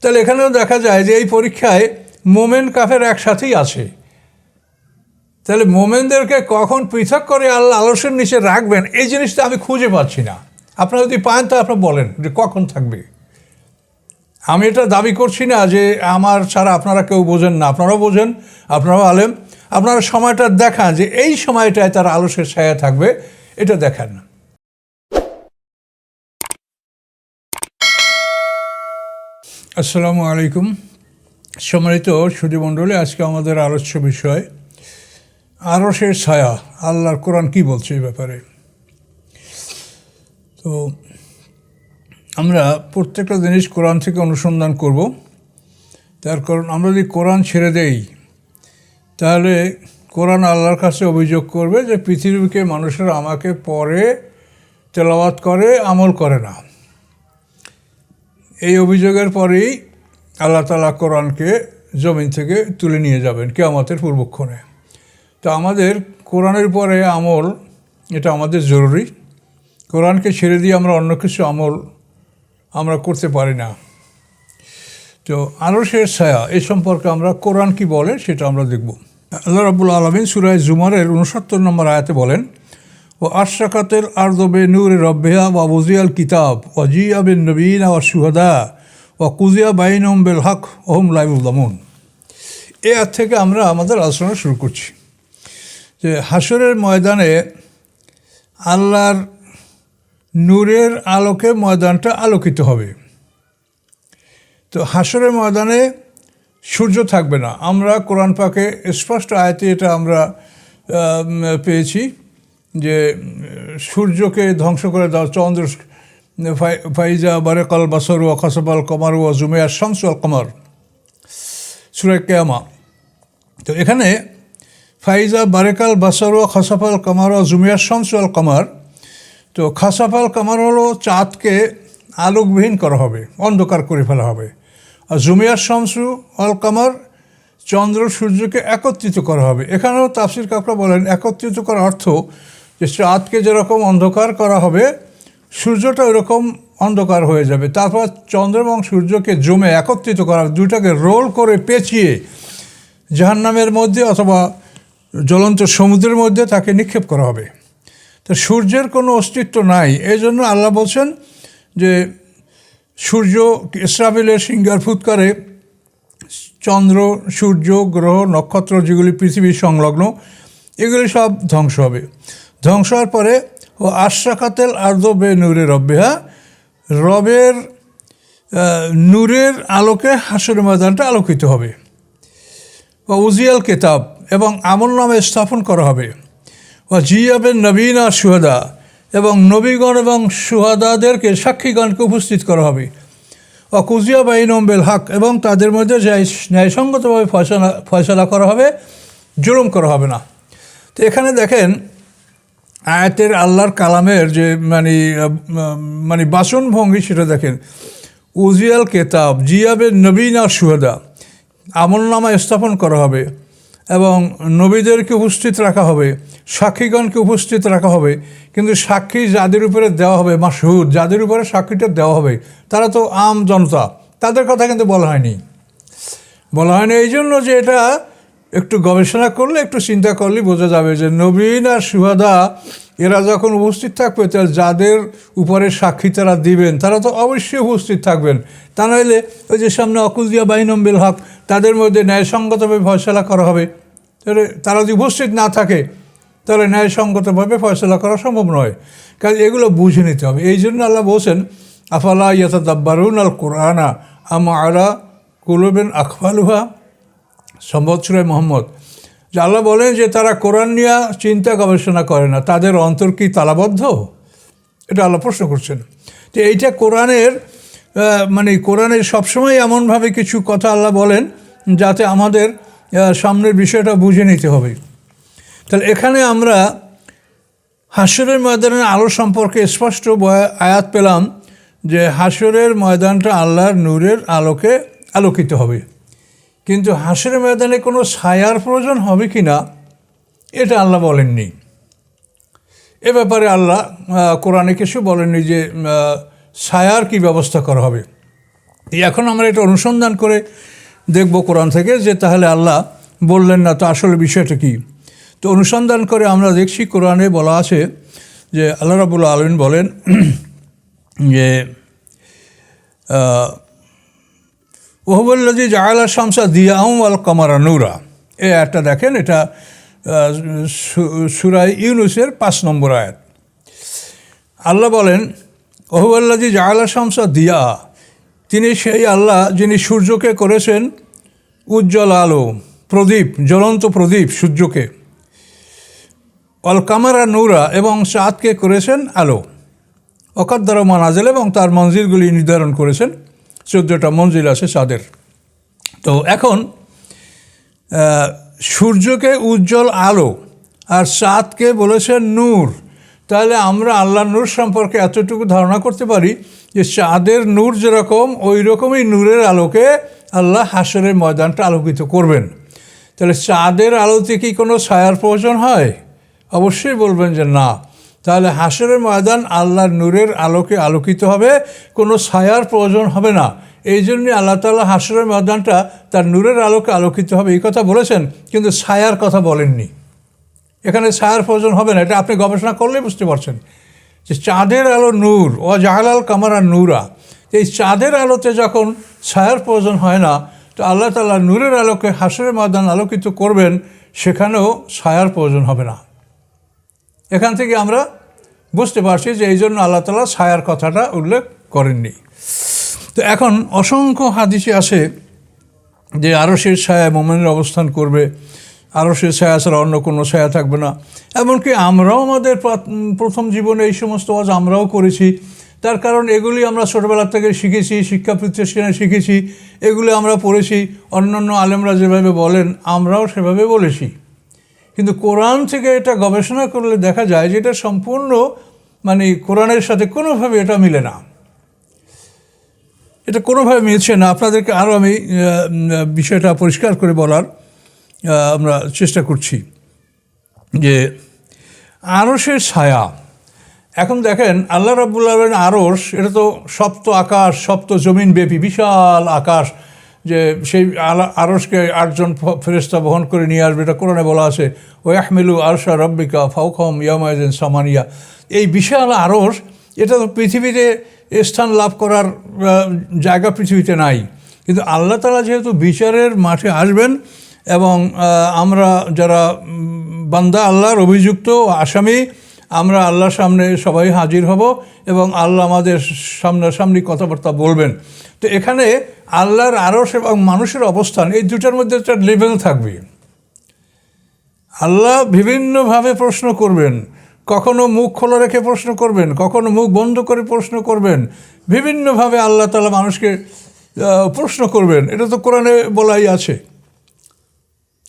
তাহলে এখানেও দেখা যায় যে এই পরীক্ষায় মোমেন কাফের একসাথেই আছে। তাহলে মোমেনদেরকে কখন পৃথক করে আল্লাহ আলস্যের নিচে রাখবেন এই জিনিসটা আমি খুঁজে পাচ্ছি না। আপনারা যদি পান তা আপনারা বলেন যে কখন থাকবে। আমি এটা দাবি করছি না যে আমার ছাড়া আপনারা কেউ বোঝেন না, আপনারাও বোঝেন, আপনারাও আলেম, আপনারা সময়টা দেখান যে এই সময়টায় তারা আলস্যের ছায়া থাকবে, এটা দেখান। আসসালামু আলাইকুম সম্মানিত সুধীমণ্ডলী, আজকে আমাদের আলোচ্য বিষয় আরশের ছায়া। আল্লাহর কোরআন কি বলছে এই ব্যাপারে। তো আমরা প্রত্যেকটা জিনিস কোরআন থেকে অনুসন্ধান করব। তার কারণ আমরা যদি কোরআন ছেড়ে দেই তাহলে কোরআন আল্লাহর কাছে অভিযোগ করবে যে পৃথিবীকে মানুষেরা আমাকে পড়ে তেলাওয়াত করে, আমল করে না। এই অভিযোগের পরেই আল্লাহ তাআলা কোরআনকে জমিন থেকে তুলে নিয়ে যাবেন কিয়ামতের পূর্বক্ষণে। তো আমাদের কোরআনের পরে আমল, এটা আমাদের জরুরি। কোরআনকে ছেড়ে দিয়ে আমরা অন্য কিছু আমল আমরা করতে পারি না। তো আরশের ছায়া এই সম্পর্কে আমরা কোরআন কি বলে সেটা আমরা দেখব। আল্লাহ রাব্বুল আলামিন সূরা জুমারের 69 নম্বর আয়াতে বলেন, ও আশরাকাতিল আরদু বিনূরি রাব্বিহা ওয়া বুজিয়াল কিতাব ওয়া জিয়া বিন নবিয়িনা ওয়া শুহাদা ওয়া কুযিয়া বাইনহুম বিল হক ওয়া হুম লা ইউযলামুন। এই আয়াত থেকে আমরা আমাদের আলোচনা শুরু করছি যে হাসরের ময়দানে আল্লাহর নূরের আলোকে ময়দানটা আলোকিত হবে। তো হাসরের ময়দানে সূর্য থাকবে না। আমরা কোরআন পাকে স্পষ্ট আয়াতে এটা আমরা পেয়েছি যে সূর্যকে ধ্বংস করে দাও, চন্দ্র ফাইজা বারাকাল বাসর ওয়া খাসাফাল কমার ওয়া জুমিয়া শামসু ওয়াল কমার, সূরা কিয়ামা। তো এখানে ফাইজা বারাকাল বাসর ওয়া খাসাফাল কমার ওয়া জুমিয়া শামসু ওয়াল কমার, তো খাসাফাল কমার হলো চাঁদকে আলোকবিহীন করা হবে, অন্ধকার করে ফেলা হবে। আর জুমিয়ার শামসু ওয়াল কমার, চন্দ্র সূর্যকে একত্রিত করা হবে। এখানেও তাফসীর কাকরা বলেন একত্রিত করার অর্থ যে চাঁদকে যেরকম অন্ধকার করা হবে সূর্যটা ওইরকম অন্ধকার হয়ে যাবে। তারপর চন্দ্র এবং সূর্যকে জমে একত্রিত করা হবে, দুইটাকে রোল করে পেঁচিয়ে জাহান্নামের মধ্যে অথবা জ্বলন্ত সমুদ্রের মধ্যে তাকে নিক্ষেপ করা হবে। তো সূর্যের কোনো অস্তিত্ব নাই। এই জন্য আল্লাহ বলছেন যে সূর্য ইসরাফিলের সিংহার ফুৎকারে চন্দ্র, সূর্য, গ্রহ, নক্ষত্র যেগুলি পৃথিবীর সংলগ্ন এগুলি সব ধ্বংস হবে। ধ্বংস হওয়ার পরে ও আশরাকাতিল আরদু বিনূরি রাব্বিহা, রবের নূরের আলোকে হাসরের ময়দানটা আলোকিত হবে। ও উজিয়াল কিতাব, এবং আমলনামা স্থাপন করা হবে। ও জিয়া বিন নবিয়িনা শুহাদা, এবং নবীগণ এবং শুহাদাদেরকে সাক্ষীগণকে উপস্থিত করা হবে। ও কুযিয়া বাইনহুম বিল হক, এবং তাদের মধ্যে ন্যায়সঙ্গতভাবে ফয়সালা করা হবে, জুলুম করা হবে না। তো এখানে দেখেন আয়াতের আল্লাহর কালামের যে মানে বাচনভঙ্গি সেটা দেখেন। উজিয়াল কেতাব, জিয়া বিন নবিয়িনা শুহাদা, আমলনামা স্থাপন করা হবে এবং নবীদেরকে উপস্থিত রাখা হবে, সাক্ষীগণকে উপস্থিত রাখা হবে। কিন্তু সাক্ষী যাদের উপরে দেওয়া হবে, মাশহুদ, যাদের উপরে সাক্ষীটা দেওয়া হবে তারা তো আম জনতা, তাদের কথা কিন্তু বলা হয়নি। এই জন্য যে এটা একটু গবেষণা করলে, একটু চিন্তা করলে বোঝা যাবে যে নবীন আর শুহাদা এরা যখন উপস্থিত থাকবে তাহলে যাদের উপরে সাক্ষী তারা দিবেন তারা তো অবশ্যই উপস্থিত থাকবেন। তা নইলে ওই যে সামনে অকুজিয়া বাইনহুম বিল হক, তাদের মধ্যে ন্যায়সঙ্গতভাবে ফয়সালা করা হবে। তাহলে তারা যদি উপস্থিত না থাকে তাহলে ন্যায়সঙ্গতভাবে ফয়সালা করা সম্ভব নয়। কারণ এগুলো বুঝে নিতে হবে। এই জন্য আল্লাহ বলছেন আফালা ইয়াতাদাব্বারুনাল কুরআনা আম আলা কুলুবিন আকফালুহা, সূরা মুহাম্মদ, যে আল্লাহ বলেন যে তারা কোরআন নিয়ে চিন্তা গবেষণা করে না, তাদের অন্তর কি তালাবদ্ধ? এটা আল্লাহ প্রশ্ন করছেন। তো এইটা কোরআনের কোরআনের সবসময় এমনভাবে কিছু কথা আল্লাহ বলেন যাতে আমাদের সামনের বিষয়টা বুঝে নিতে হবে। তাহলে এখানে আমরা হাসরের ময়দানের আলো সম্পর্কে স্পষ্ট আয়াত পেলাম যে হাসরের ময়দানটা আল্লাহর নূরের আলোকে আলোকিত হবে। কিন্তু হাসরের ময়দানে কোনো ছায়ার প্রয়োজন হবে কি না এটা আল্লাহ বলেননি। এ ব্যাপারে আল্লাহ কোরআনে কিছু বলেননি যে ছায়ার কি ব্যবস্থা করা হবে। এখন আমরা এটা অনুসন্ধান করে দেখব কোরআন থেকে যে তাহলে আল্লাহ বললেন না তো আসলে বিষয়টা কী। তো অনুসন্ধান করে আমরা দেখছি কোরআনে বলা আছে যে আল্লাহ রাব্বুল আলামিন বলেন যে ওহুয়াল্লাযী জাআলা শামসা দিয়াআন ওয়াল কামারা নূরা, এই আয়াতটা দেখেন, এটা সূরা ইউনূসের 5 নম্বর আয়াত। আল্লাহ বলেন ওহুয়াল্লাযী জাআলা শামসা দিয়া, তিনি সেই আল্লাহ যিনি সূর্যকে করেছেন উজ্জ্বল আলো, প্রদীপ, জ্বলন্ত প্রদীপ সূর্যকে, অল কামারা নূরা, এবং চাঁদকে করেছেন আলো, অকাদ্দার মানাজিল, এবং তার মঞ্জিলগুলি নির্ধারণ করেছেন, 14টা মঞ্জিল আছে চাঁদের। তো এখন সূর্যকে উজ্জ্বল আলো আর চাঁদকে বলেছেন নূর। তাহলে আমরা আল্লাহর নূর সম্পর্কে এতটুকু ধারণা করতে পারি যে চাঁদের নূর যেরকম ওই রকমই নূরের আলোকে আল্লাহ হাশরের ময়দানটা আলোকিত করবেন। তাহলে চাঁদের আলোতে কি কোনো ছায়ার প্রয়োজন হয়? অবশ্যই বলবেন যে না। তাহলে হাশরের ময়দান আল্লাহর নূরের আলোকে আলোকিত হবে, কোনো ছায়ার প্রয়োজন হবে না। এই জন্যই আল্লাহ তাআলা হাশরের ময়দানটা তার নূরের আলোকে আলোকিত হবে এই কথা বলেছেন, কিন্তু ছায়ার কথা বলেননি। এখানে ছায়ার প্রয়োজন হবে না, এটা আপনি গবেষণা করলেই বুঝতে পারছেন যে চাঁদের আলো নূর, ও জাআলাল কামারা নূরা, এই চাঁদের আলোতে যখন ছায়ার প্রয়োজন হয় না, তো আল্লাহ তাআলা নূরের আলোকে হাশরের ময়দান আলোকিত করবেন, সেখানেও ছায়ার প্রয়োজন হবে না। এখান থেকে আমরা বুঝতে পারছি যে এই জন্য আল্লাহ তাআলা ছায়ার কথাটা উল্লেখ করেননি। তো এখন অসংখ্য হাদিসে আছে যে আরশের ছায়ায় মুমিনের অবস্থান করবে, আরশের ছায়া ছাড়া অন্য কোনো ছায়া থাকবে না। এমনকি আমরাও আমাদের প্রথম জীবনে এই সমস্ত ওয়াজ আমরাও করেছি, তার কারণ এগুলি আমরা ছোটোবেলা থেকে শিখেছি, শিক্ষা প্রতিষ্ঠানে শিখেছি, এগুলি আমরা পড়েছি, অন্যান্য আলেমরা যেভাবে বলেন আমরাও সেভাবে বলেছি। কিন্তু কোরআন থেকে এটা গবেষণা করলে দেখা যায় যে এটা সম্পূর্ণ কোরআনের সাথে কোনোভাবে এটা মিলে না, এটা কোনোভাবে মিলছে না। আপনাদেরকে আরও আমি বিষয়টা পরিষ্কার করে বলার আমরা চেষ্টা করছি যে আরশের ছায়া। এখন দেখেন আল্লাহ রাব্বুল আলামিন আরশ, এটা তো সপ্ত আকাশ, সপ্ত জমিন ব্যাপী বিশাল আকাশ, যে সেই আরশকে 8 জন ফেরেশতা বহন করে নিয়ে আসবে, এটা কোরআনে বলা আছে ওয়া ইয়াহমিলু আরশা রাব্বিকা ফাওকাহুম ইয়াওমাইযিন সামানিয়া। এই বিশাল আরশ, এটা তো পৃথিবীতে স্থান লাভ করার জায়গা পৃথিবীতে নাই, কিন্তু আল্লাহ তাআলা যেহেতু বিচারের মাঠে আসবেন এবং আমরা যারা বান্দা আল্লাহর অভিযুক্ত আসামি, আমরা আল্লাহর সামনে সবাই হাজির হব এবং আল্লাহ আমাদের সামনাসামনি কথাবার্তা বলবেন। তো এখানে আল্লাহর আরশ এবং মানুষের অবস্থান, এই দুটার মধ্যে একটা লেভেল থাকবে। আল্লাহ বিভিন্নভাবে প্রশ্ন করবেন, কখনো মুখ খোলা রেখে প্রশ্ন করবেন, কখনো মুখ বন্ধ করে প্রশ্ন করবেন, বিভিন্নভাবে আল্লাহ তাআলা মানুষকে প্রশ্ন করবেন। এটা তো কোরআনে বলাই আছে।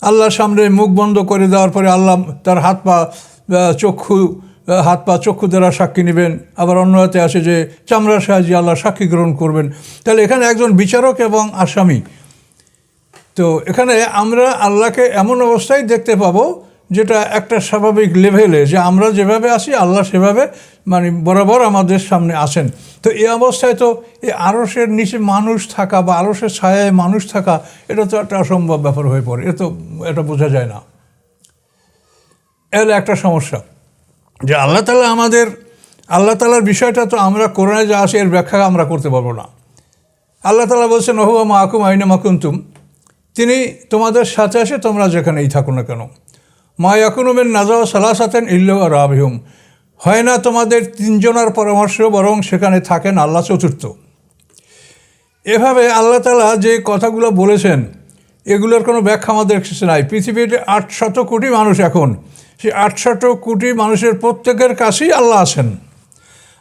আল্লাহর সামনে মুখ বন্ধ করে দেওয়ার পরে আল্লাহ তার হাত পা চক্ষু দ্বারা সাক্ষী নেবেন। আবার অন্য হাতে আসে যে চামড়ার সাহায্যে আল্লাহ সাক্ষী গ্রহণ করবেন। তাহলে এখানে একজন বিচারক এবং আসামি। তো এখানে আমরা আল্লাহকে এমন অবস্থায় দেখতে পাবো যেটা একটা স্বাভাবিক লেভেলে, যে আমরা যেভাবে আসি আল্লাহ সেভাবে বরাবর আমাদের সামনে আসেন। তো এই অবস্থায় তো এই আরশের নিচে মানুষ থাকা বা আরশের ছায়ায় মানুষ থাকা, এটা তো একটা অসম্ভব ব্যাপার হয়ে পড়ে। এটা বোঝা যায় না। এহলে একটা সমস্যা যে আল্লাহ তাআলার বিষয়টা তো আমরা কোরআনে যা আসে এর ব্যাখ্যা আমরা করতে পারবো না। আল্লাহ তাআলা বলছেন ওহুয়া মাআকুম আইনামা কুনতুম, তিনি তোমাদের সাথে আসে তোমরা যেখানেই থাকো না কেন। মা ইয়াকুনু মিন নাজওয়া সালাসাতিন ইল্লা রাবিহুম, হয় না তোমাদের 3 জনের পরামর্শ, বরং সেখানে থাকেন আল্লাহ চতুর্থ। এভাবে আল্লাহ তাআলা যে কথাগুলো বলেছেন এগুলোর কোনো ব্যাখ্যা আমাদের কাছে নাই। পৃথিবীর 800 কোটি মানুষ, এখন সেই 800 কোটি মানুষের প্রত্যেকের কাছেই আল্লাহ আছেন।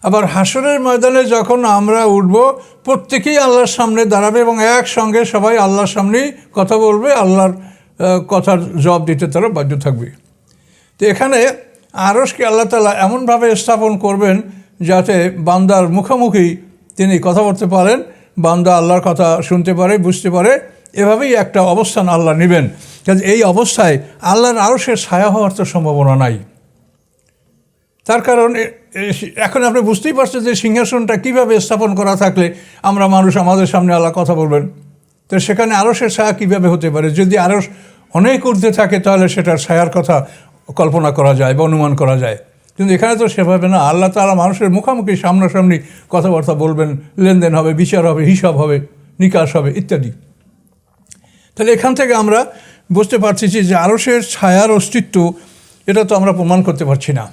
আবার হাশরের ময়দানে যখন আমরা উঠব, প্রত্যেকেই আল্লাহর সামনে দাঁড়াবে এবং একসঙ্গে সবাই আল্লাহর সামনেই কথা বলবে, আল্লাহর কথার জবাব দিতে তারা বাধ্য থাকবে। তো এখানে আরশকে আল্লাহ তাআলা এমনভাবে স্থাপন করবেন যাতে বান্দার মুখোমুখি তিনি কথা বলতে পারেন, বান্দা আল্লাহর কথা শুনতে পারে, বুঝতে পারে। এভাবেই একটা অবস্থান আল্লাহ নেবেন। কাজে এই অবস্থায় আল্লাহর আরশের ছায়া হওয়ার তো সম্ভাবনা নাই। তার কারণ এখন আপনি বুঝতেই পারছেন যে সিংহাসনটা কীভাবে স্থাপন করা থাকলে আমরা মানুষ আমাদের সামনে আল্লাহ কথা বলবেন। তো সেখানে আরশের ছায়া কীভাবে হতে পারে? যদি আরশ অনেক ঊর্ধ্বে থাকে তাহলে সেটার ছায়ার কথা কল্পনা করা যায় বা অনুমান করা যায়, কিন্তু এখানে তো সেভাবে না। আল্লাহ তাআলা মানুষের মুখামুখি সামনাসামনি কথাবার্তা বলবেন, লেনদেন হবে, বিচার হবে, হিসাব হবে, নিকাশ হবে ইত্যাদি। তাহলে এখান থেকে আমরা বুঝতে পারছি যে আরশের ছায়ার অস্তিত্ব এটা তো আমরা প্রমাণ করতে পারছি না।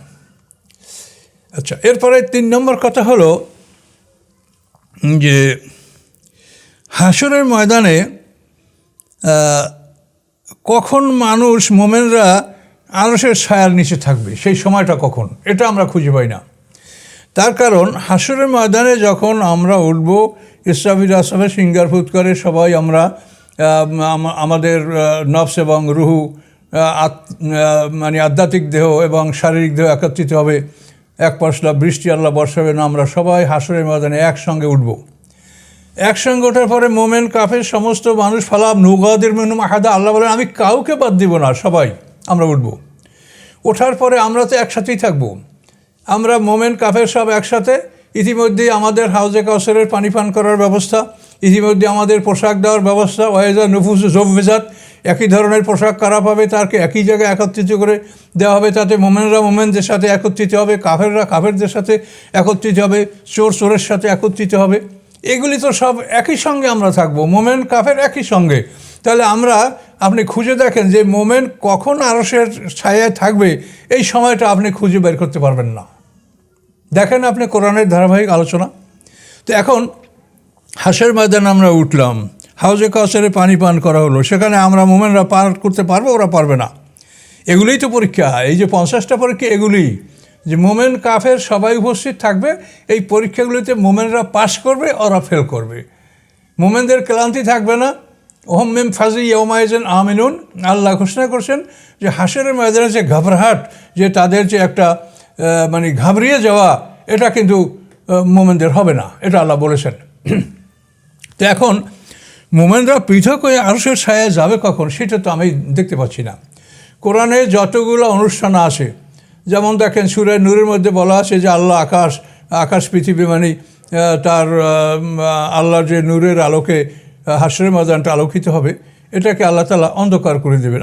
আচ্ছা, এরপরে 3 নম্বর কথা হলো যে হাশরের ময়দানে কখন মানুষ মোমেনরা আরশের ছায়ার নিচে থাকবে, সেই সময়টা কখন, এটা আমরা খুঁজে পাই না। তার কারণ হাশরের ময়দানে যখন আমরা উঠব, ইসরাফিল আসবে সিঙ্গার ফুৎ করে সবাই আমরা আমাদের নফস এবং রুহু মানে আধ্যাত্মিক দেহ এবং শারীরিক দেহ একত্রিত হবে, এক পশলা বৃষ্টি আল্লাহ বর্ষাবেন, আমরা সবাই হাশরের ময়দানে একসঙ্গে উঠব। একসঙ্গে ওঠার পরে মোমেন কাফের সমস্ত মানুষ ফালাব নুগাদের মেনু মাহাদা, আল্লাহ বলেন আমি কাউকে বাদ দিব না, সবাই আমরা উঠব। ওঠার পরে আমরা তো একসাথেই থাকবো, আমরা মোমেন কাফের সব একসাথে। ইতিমধ্যেই আমাদের হাউজে কাউসারের পানি পান করার ব্যবস্থা, ইতিমধ্যে আমাদের পোশাক দেওয়ার ব্যবস্থা, ওয়াইজা নুফুস জবভেজাত, একই ধরনের পোশাক কারা পাবে তাকে একই জায়গায় একত্রিত করে দেওয়া হবে, তাতে মোমেনরা মোমেনদের সাথে একত্রিত হবে, কাফেররা কাফেরদের সাথে একত্রিত হবে, চোর চোরের সাথে একত্রিত হবে। এগুলি তো সব একই সঙ্গে আমরা থাকবো, মোমেন কাফের একই সঙ্গে। তাহলে আপনি খুঁজে দেখেন যে মোমেন কখন আরশের ছায়ায় থাকবে, এই সময়টা আপনি খুঁজে বের করতে পারবেন না। দেখেন আপনি কোরআনের ধারাবাহিক আলোচনা। তো এখন হাশের ময়দানে আমরা উঠলাম, হাউজে কাউসারে পানি পান করা হলো, সেখানে আমরা মোমেনরা পার করতে পারবো, ওরা পারবে না। এগুলোই তো পরীক্ষা, এই যে 50টা পরীক্ষা, এগুলি যে মোমেন কাফের সবাই উপস্থিত থাকবে, এই পরীক্ষাগুলিতে মোমেনরা পাশ করবে, ওরা ফেল করবে। মোমেনদের ক্লান্তি থাকবে না। ওহম মেম ফাজি ইয়মাইজেন আমিনুন, আল্লাহ ঘোষণা করছেন যে হাশেরের ময়দানে যে ঘাবড়াহাট, যে তাদের যে একটা মানে ঘাবড়িয়ে যাওয়া, এটা কিন্তু মোমেনদের হবে না, এটা আল্লাহ বলেছেন। তো এখন মোমেনরা পৃথক হয়ে আরশের ছায়ায় যাবে কখন, সেটা তো আমি দেখতে পাচ্ছি না। কোরআনে যতগুলো অনুষ্ঠান আছে, যেমন দেখেন সূরা নূরের মধ্যে বলা আছে যে আল্লাহ আকাশ পৃথিবী মানে তার আল্লাহর যে নূরের আলোকে হাশরের ময়দানটা আলোকিত হবে, এটাকে আল্লাহ তাআলা অন্ধকার করে দেবেন।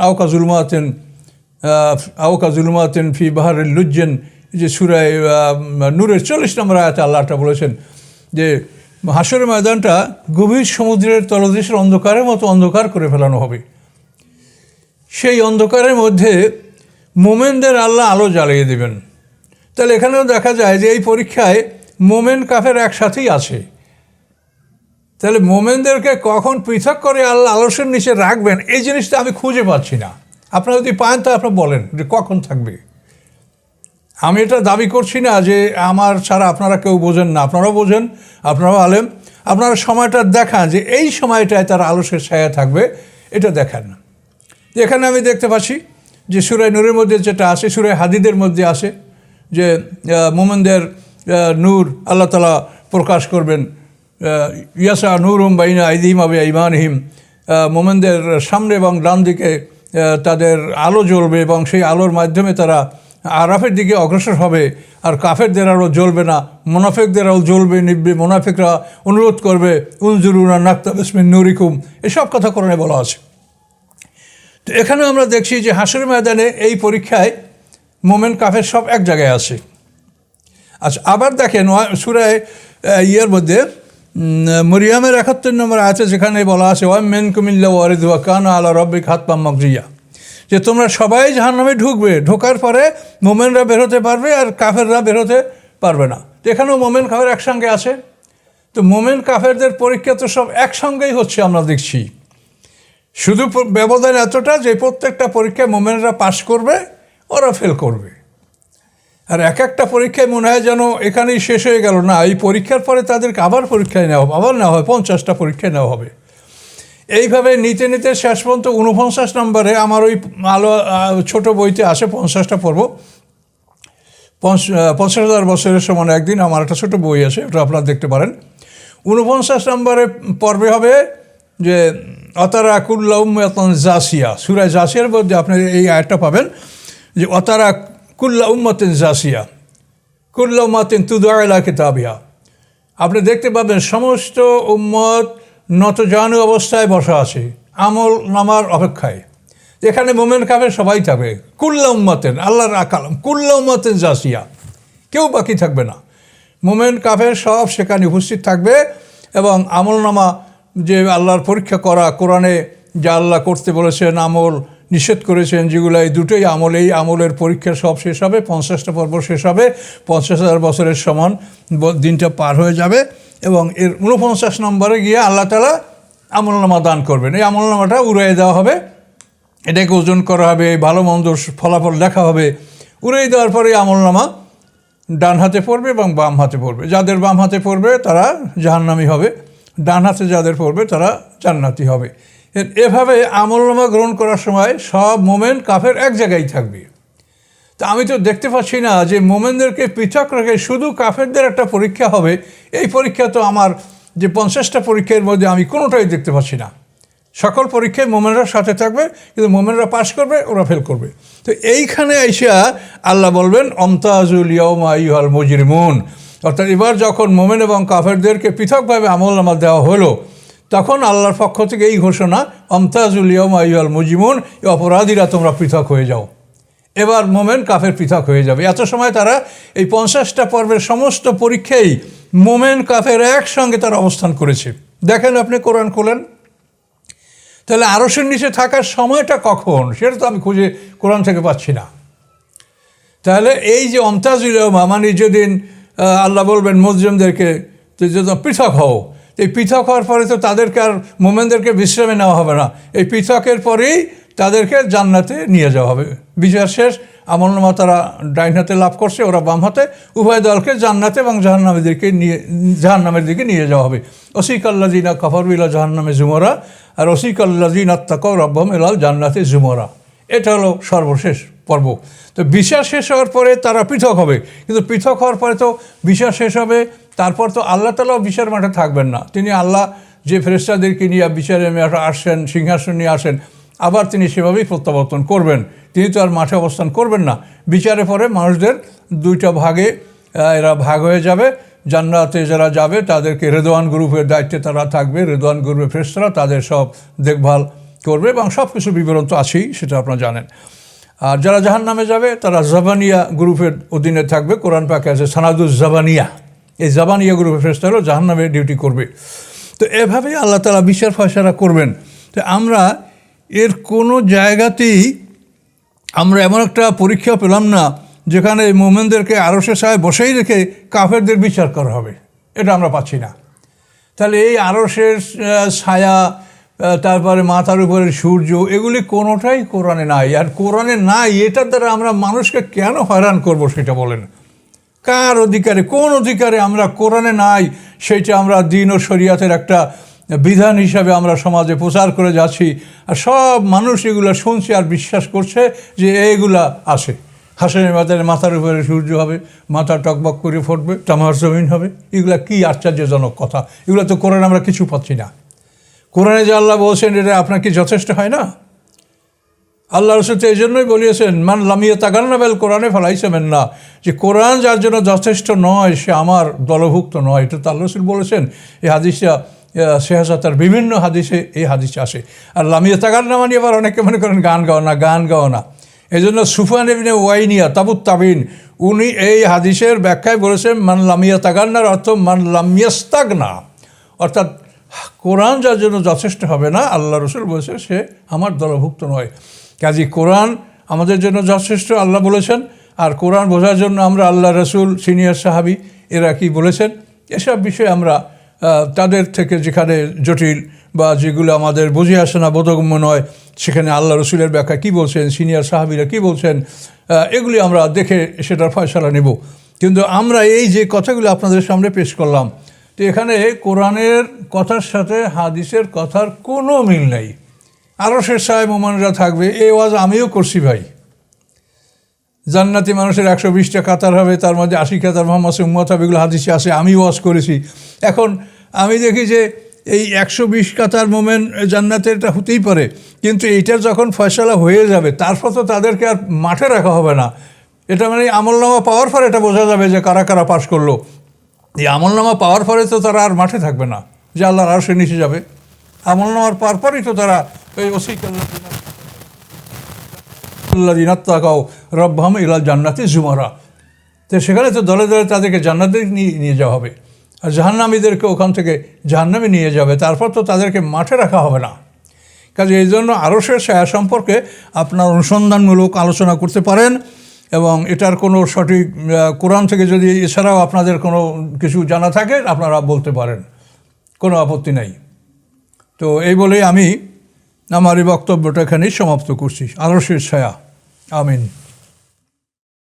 আওকা জুলুমাতেন ফি বাহারের লুজ্জেন, যে সূরায় নূরের 40 নম্বর আয়াতে আল্লাহটা বলেছেন যে হাশরের ময়দানটা গভীর সমুদ্রের তলদেশের অন্ধকারের মতো অন্ধকার করে ফেলানো হবে। সেই অন্ধকারের মধ্যে মোমেনদের আল্লাহ আলো জ্বালিয়ে দেবেন। তাহলে এখানেও দেখা যায় যে এই পরীক্ষায় মোমেন কাফের একসাথেই আছে। তাহলে মোমেনদেরকে কখন পৃথক করে আল্লাহ আলসের নিচে রাখবেন, এই জিনিসটা আমি খুঁজে পাচ্ছি না। আপনারা যদি পান তা আপনারা বলেন যে কখন থাকবে। আমি এটা দাবি করছি না যে আমার ছাড়া আপনারা কেউ বোঝেন না, আপনারাও বোঝেন, আপনারাও আলেম, আপনারা সময়টা দেখান যে এই সময়টায় তারা আলসের ছায়া থাকবে, এটা দেখান না। এখানে আমি দেখতে পাচ্ছি যে সূরা নূরের মধ্যে যেটা আসে, সূরা হাদিদের মধ্যে আসে যে মোমেনদের নূর আল্লাহ তাআলা প্রকাশ করবেন। ইয়াসা নূরুম বাইনা আইদিহিম ওয়া আইমানিহিম, মোমেনদের সামনে এবং ডান দিকে তাদের আলো জ্বলবে এবং সেই আলোর মাধ্যমে তারা আরাফের দিকে অগ্রসর হবে। আর কাফেরদের আলো জ্বলবে না, মুনাফিকদের আলো জ্বলবে, নিববে। মুনাফিকরা অনুরোধ করবে উনজুরুনা নাকতাবিস মিন নূরিকুম, এসব কথা কোরআনে বলা আছে। তো এখানে আমরা দেখছি যে হাশরের ময়দানে এই পরীক্ষায় মোমেন কাফের সব এক জায়গায় আছে। আচ্ছা, আবার দেখেন সূরা মধ্যে মরিয়ামের 71 নম্বর আয়াতে যেখানে বলা আছে ওয়া মিনকুম ইল্লা ওয়ারিদুহা কানা আলা রাব্বিকা হাতমান মাকদিয়া, যে তোমরা সবাই জাহান্নামে ঢুকবে, ঢোকার পরে মোমেনরা বের হতে পারবে আর কাফেররা বের হতে পারবে না। তো এখানেও মোমেন কাফের একসঙ্গে আছে। তো মোমেন কাফেরদের পরীক্ষা তো সব একসঙ্গেই হচ্ছে আমরা দেখছি। শুধু ব্যবধান এতটা যে প্রত্যেকটা পরীক্ষায় মোমেনরা পাশ করবে, ওরা ফেল করবে। আর এক একটা পরীক্ষায় মনে হয় যেন এখানেই শেষ হয়ে গেল না, এই পরীক্ষার পরে তাদেরকে আবার পরীক্ষায় নেওয়া হবে, আবার নেওয়া হয়, 50টা পরীক্ষায় নেওয়া হবে। এইভাবে নিতে নিতে শেষ পর্যন্ত 49 নম্বরে আমার ওই ছোট বইতে আসে, 50টা পর্ব, 50,000 বছরের সমান একদিন, আমার একটা ছোটো বই আছে, ওটা আপনারা দেখতে পারেন। 49 নম্বরে পর্বে হবে যে অতারা কুল্লা উম্মাতান জাসিয়া, সূরা জাসিয়ার মধ্যে আপনি এই আয়াতটা পাবেন যে অতারা কুল্লা উম্মাতিন জাসিয়া, কুল্লু উম্মাতিন তুদআ ইলা কিতাবিহা। আপনি দেখতে পাবেন সমস্ত উম্মত নতজানু অবস্থায় বসা আছে আমল নামার অপেক্ষায়। এখানে মোমেন কাফের সবাই থাকবে, কুল্লু উম্মাতিন, আল্লাহর কালাম, কুল্লু উম্মাতিন জাসিয়া, কেউ বাকি থাকবে না। মোমেন কাফের সব সেখানে উপস্থিত থাকবে এবং আমলনামা যে আল্লাহর পরীক্ষা করা, কোরআনে যা আল্লাহ করতে বলেছেন, আমল নিষেধ করেছেন যেগুলো, এই দুটোই আমল, এই আমলের পরীক্ষা সব শেষ হবে, 50টা পর্ব শেষ হবে, 50,000 বছরের সমান দিনটা পার হয়ে যাবে এবং এর 49 নম্বরে গিয়ে আল্লাহ তাআলা আমলনামা দান করবেন। এই আমলনামাটা উড়িয়ে দেওয়া হবে, এটাকে ওজন করা হবে, ভালো মন্দ ফলাফল দেখা হবে। উড়িয়ে দেওয়ার পরে আমলনামা ডান হাতে পড়বে এবং বাম হাতে পড়বে। যাদের বাম হাতে পড়বে তারা জাহান্নামী হবে, ডান হাতে যাদের পড়বে তারা জান্নাতি হবে। এভাবে আমলনামা গ্রহণ করার সময় সব মোমেন কাফের এক জায়গায় থাকবে। তা আমি তো দেখতে পাচ্ছি না যে মোমেনদেরকে পৃথক রেখে শুধু কাফেরদের একটা পরীক্ষা হবে। এই পরীক্ষা তো আমার যে 50টা পরীক্ষার মধ্যে আমি কোনোটাই দেখতে পাচ্ছি না। সকল পরীক্ষায় মোমেনরা সাথে থাকবে, কিন্তু মোমেনরা পাশ করবে, ওরা ফেল করবে। তো এইখানে আইসা আল্লাহ বলবেন অমতাজুল ইয়াউমা আইয়ুহাল মুজরিমুন, অর্থাৎ এবার যখন মোমেন এবং কাফেরদেরকে পৃথকভাবে আমলনামা দেওয়া হলো, তখন আল্লাহর পক্ষ থেকে এই ঘোষণা, অমতাজুল ইয়াউমা আইয়ুহাল মুজরিমুন, এই অপরাধীরা তোমরা পৃথক হয়ে যাও। এবার মোমেন কাফের পৃথক হয়ে যাবে। এত সময় তারা এই 50টা পর্বের সমস্ত পরীক্ষায় মোমেন কাফের একসঙ্গে তারা অবস্থান করেছে। দেখেন আপনি কোরআন খোলেন, তাহলে আরশের নিচে থাকার সময়টা কখন সেটা তো আমি খুঁজে কোরআন থেকে পাচ্ছি না। তাহলে এই যে অমতাজুল ইয়াউমা, মানে যেদিন আল্লাহ বলবেন মুজরিমদেরকে যদি পৃথক হও, এই পৃথক হওয়ার পরে তো তাদেরকে আর মোমেনদেরকে বিশ্রামে নেওয়া হবে না, এই পৃথকের পরেই তাদেরকে জান্নাতে নিয়ে যাওয়া হবে। বিচার শেষ, আমলনামা তারা ডাইন হাতে লাভ করছে, ওরা বাম হাতে, উভয় দলকে জান্নাতে এবং জাহান্নামের দিকে নিয়ে যাওয়া হবে। ওসিকাল্লাযিনা কাফারু ইলা জাহান্নামে জুমরা, আর ওসিকাল্লাযিনা তাকাউ রাব্বাহুম ইলাল জান্নাতি জুমরা। এটা হলো সর্বশেষ পর্ব। তো বিচার শেষ হওয়ার পরে তারা পৃথক হবে, কিন্তু পৃথক হওয়ার পরে তো বিচার শেষ হবে, তারপর তো আল্লাহ তাআলাও বিচার মাঠে থাকবেন না। তিনি আল্লাহ যে ফেরেশতাদেরকে নিয়ে বিচারে আসেন, সিংহাসন নিয়ে আসেন, আবার তিনি সেভাবেই প্রত্যাবর্তন করবেন। তিনি তো আর মাঠে অবস্থান করবেন না। বিচারে পরে মানুষদের দুইটা ভাগে এরা ভাগ হয়ে যাবে। জান্নাতে যারা যাবে তাদেরকে রেদওয়ান গ্রুপের দায়িত্বে তারা থাকবে, রেদওয়ান গ্রুপের ফেরেশতারা তাদের সব দেখভাল করবে এবং সব কিছু বিবরণ তো আছেই, সেটা আপনারা জানেন। আর যারা জাহান্নামে যাবে তারা জাবানিয়া গ্রুপের অধীনে থাকবে। কোরআন পাকে আছে সানাদুজ জাবানিয়া, এই জাবানিয়া গ্রুপের ফেরেশতা হলো জাহান্নামে ডিউটি করবে। তো এভাবেই আল্লাহ তাআলা বিচার ফয়সালা করবেন। তো আমরা এর কোনো জায়গাতেই আমরা এমন একটা পরীক্ষা পেলাম না যেখানে মোমেনদেরকে আরশের ছায়ায় বসেই রেখে কাফেরদের বিচার করা হবে, এটা আমরা পাচ্ছি না। তাহলে এই আরশের ছায়া, তারপরে মাথার উপরে সূর্য, এগুলি কোনোটাই কোরআনে নাই। আর কোরআনে নাই, এটার দ্বারা আমরা মানুষকে কেন হয়রান করব সেটা বলেন। কার অধিকারে, কোন অধিকারে আমরা কোরআনে নাই সেইটা আমরা দ্বীন ও শরিয়াতের একটা বিধান হিসাবে আমরা সমাজে প্রচার করে যাচ্ছি, আর সব মানুষ এগুলো শুনছে আর বিশ্বাস করছে যে এইগুলা আসে। হাসনের মাথার উপরে সূর্য হবে, মাথা টকবক করে ফুটবে, তামার জমিন হবে, এগুলা কি আশ্চর্যজনক কথা। এগুলো তো কোরআনে আমরা কিছু পাচ্ছি না। কোরআনে যে আল্লাহ বলছেন এটা আপনার কি যথেষ্ট হয় না? আল্লাহ রসুল তো এই জন্যই বলিয়েছেন মান লামিয়া তাগান্না বেল কোরআনে ফেলাইছে না, যে কোরআন যার জন্য যথেষ্ট নয় সে আমার দলভুক্ত নয়। এটা তো আল্লাহ রসুল বলেছেন। এই হাদিসটা সেহাজাতার বিভিন্ন হাদিসে এই হাদিস আসে। আর লামিয়া তাগান্না মানে আবার অনেকে মনে করেন গান গাও না। এই জন্য সুফিয়ান ইবনে ওয়াইনিয়া তাবুত তাবিন উনি এই হাদিসের ব্যাখ্যায় বলেছেন মান লামিয়া তাগান্নার অর্থ মান লামিয়াস্তাগনা, অর্থাৎ কোরআন যার জন্য যথেষ্ট হবে না, আল্লাহ রসুল বলেছে সে আমার দলভুক্ত নয়। কাজী কোরআন আমাদের জন্য যথেষ্ট আল্লাহ বলেছেন। আর কোরআন বোঝার জন্য আমরা আল্লাহ রসুল, সিনিয়র সাহাবি এরা কি বলেছেন, এসব বিষয়ে আমরা তাদের থেকে যেখানে জটিল বা যেগুলো আমাদের বুঝে আসে না, বোধগম্য নয়, সেখানে আল্লাহ রসুলের ব্যাখ্যা কী বলছেন, সিনিয়র সাহাবিরা কী বলছেন, এগুলি আমরা দেখে সেটার ফয়সালা নেব। কিন্তু আমরা এই যে কথাগুলো আপনাদের সামনে পেশ করলাম, তো এখানে কোরআনের কথার সাথে হাদিসের কথার কোনো মিল নেই। আরশের ছায়ায় মোমেনরা থাকবে, এই ওয়াজ আমিও করছি ভাই। জান্নাতি মানুষের 120টা কাতার হবে, তার মধ্যে 80 কাতার মোহাম্মদ উম্মত হবে, এগুলো হাদিসে আসে, আমি ওয়াজ করেছি। এখন আমি দেখি যে এই 120 কাতার মোমেন জান্নাতের এটা হতেই পারে, কিন্তু এইটার যখন ফয়সালা হয়ে যাবে তারপর তো তাদেরকে আর মাঠে রাখা হবে না, এটা মানে আমলনামা পাওয়ার পরে এটা বোঝা যাবে যে কারা কারা পাশ করলো। এই আমলনামা পাওয়ার পরে তো তারা আর মাঠে থাকবে না যে আল্লাহর আরশে নিচে যাবে। আমলনামার পাওয়ার পরেই তো তারা ওই ওসিকাল্লাযিনাত্তাকাউ রাব্বাহুম ইলাল জান্নাতি যুমারা, তো সেখানে তো দলে দলে তাদেরকে জান্নাতে নিয়ে যাওয়া হবে, আর জাহান্নামীদেরকে ওখান থেকে জাহান্নামে নিয়ে যাবে। তারপর তো তাদেরকে মাঠে রাখা হবে না। কাজে এই জন্য আরশের ছায়া সম্পর্কে আপনার অনুসন্ধানমূলক আলোচনা করতে পারেন, এবং এটার কোনো সঠিক কোরআন থেকে যদি এছাড়াও আপনাদের কোনো কিছু জানা থাকে আপনারা বলতে পারেন, কোনো আপত্তি নাই। তো এই বলেই আমি আমার এই বক্তব্যটা এখানেই সমাপ্ত করছি। আরশের ছায়া, আমিন।